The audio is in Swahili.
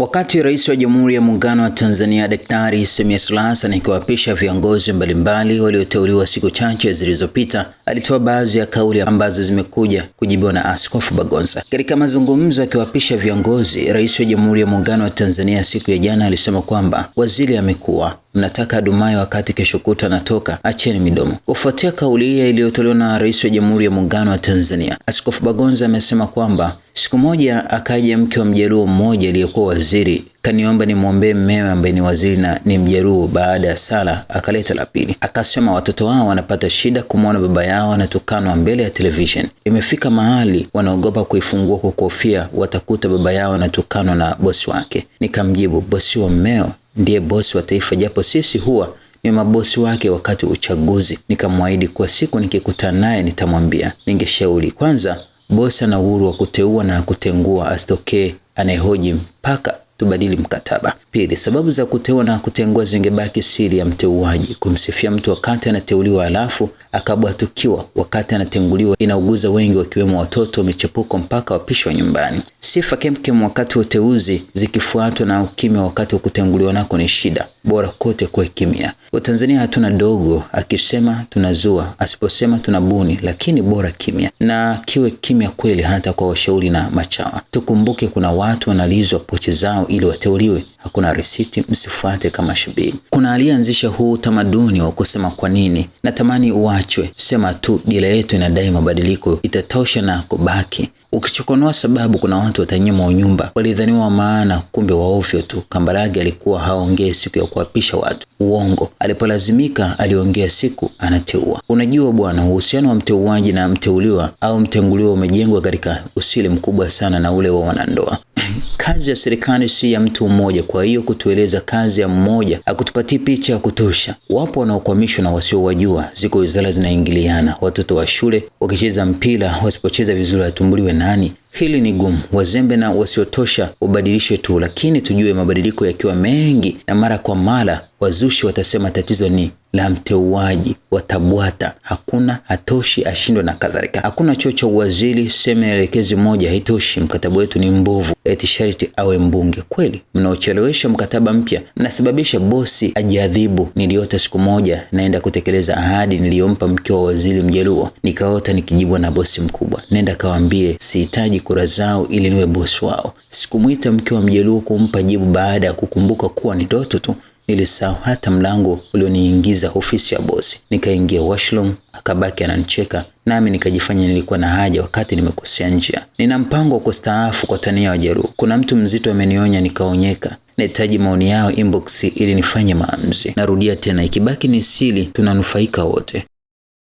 Wakati Rais wa Jamhuri ya Muungano wa Tanzania Daktari Samia Suluhu Hassan akiwaapisha viongozi mbalimbali walioteuliwa siku chache zilizopita, alitoa baadhi ya kauli ambazo zimekuja kujibiwa na Askofu Bagonza. Katika mazungumzo akiwaapisha viongozi, Rais wa Jamhuri ya Muungano wa Tanzania siku ya jana alisema kwamba waziri amekuwa mnataka adumaye wakati kesho kutwa anatoka, acheni midomo. Kufuatia kauli hii iliyotolewa na Rais wa Jamhuri ya Muungano wa Tanzania, Askofu Bagonza amesema kwamba siku moja akaja mke wa Mjaluo mmoja aliyekuwa waziri, kaniomba nimwombee mmewe ambaye ni waziri na ni Mjaluo. Baada ya sala akaleta la pili, akasema watoto wao wanapata shida kumwona baba yao anatukanwa mbele ya television. Imefika mahali wanaogopa kuifungua kwa kuhofia watakuta baba yao anatukanwa na bosi wake. Nikamjibu, bosi wa mmeo ndiye bosi wa taifa, japo sisi huwa ni mabosi wake wakati wa uchaguzi. Nikamwahidi kwa siku nikikutana naye nitamwambia. Ningeshauri kwanza, bosi ana uhuru wa kuteua na kutengua, asitokee anayehoji mpaka tubadili mkataba. Pili, sababu za kuteua na kutengua zingebaki siri ya mteuaji. Kumsifia mtu wakati anateuliwa alafu akabwatukiwa wakati anatenguliwa inauguza wengi, wakiwemo watoto wa michepuko mpaka wapishwa nyumbani. Sifa kemkem wakati wa uteuzi zikifuatwa na ukimya wakati wa kutenguliwa nako ni shida. Bora kote kwa kimya. Watanzania hatuna dogo, akisema tunazua, asiposema tunabuni, lakini bora kimya. Na kiwe kimya kweli hata kwa washauri na machawa. Tukumbuke kuna watu wanalizwa pochi zao ili wateuliwe. Hakuna risiti, msifuate kama shabiki. Kuna alianzisha huu utamaduni wa kusema kwa nini natamani uachwe. Sema tu dira yetu inadai mabadiliko, itatosha na kubaki. Ukichokonoa sababu kuna watu watanyima unyumba, walidhaniwa maana kumbe waovyo tu. Kambarage alikuwa haongei siku ya kuapisha watu. Uongo. Alipolazimika aliongea siku anateua. Unajua bwana, uhusiano wa mteuaji na mteuliwa au mtenguliwa umejengwa katika usiri mkubwa sana na ule wa wanandoa. Kazi ya serikali si ya mtu mmoja, kwa hiyo kutueleza kazi ya mmoja akutupatie picha ya kutosha. Wapo wanaokwamishwa na wasiowajua. Ziko wizara zinaingiliana, watoto wa shule wakicheza mpira wasipocheza vizuri atumbuliwe nani? Hili ni gumu. Wazembe na wasiotosha wabadilishwe tu, lakini tujue mabadiliko yakiwa mengi na mara kwa mara, wazushi watasema tatizo ni la mteuaji, watabwata hakuna, hatoshi, ashindwe na kadhalika. Hakuna choo cha uwaziri, sema elekezi moja haitoshi, mkataba wetu ni mbovu, eti sharti awe mbunge. Kweli mnaochelewesha mkataba mpya mnasababisha bosi ajiadhibu. Niliota siku moja naenda kutekeleza ahadi niliyompa mke wa waziri Mjaluo, nikaota nikijibwa na bosi mkubwa, nenda kawaambie sihitaji kura zao ili niwe bosi wao. Sikumuita mke wa Mjaluo kumpa jibu baada ya kukumbuka kuwa ni ndoto tu. Nilisahau hata mlango ulioniingiza ofisi ya bosi. Nikaingia washroom, akabaki ananicheka, nami nikajifanya nilikuwa na haja wakati nimekosea njia. Nina mpango wa kustaafu kwa tania Wajaluo. Kuna mtu mzito amenionya, nikaonyeka. Nahitaji maoni yao inbox ili nifanye maamuzi. Narudia tena, ikibaki ni siri tunanufaika wote.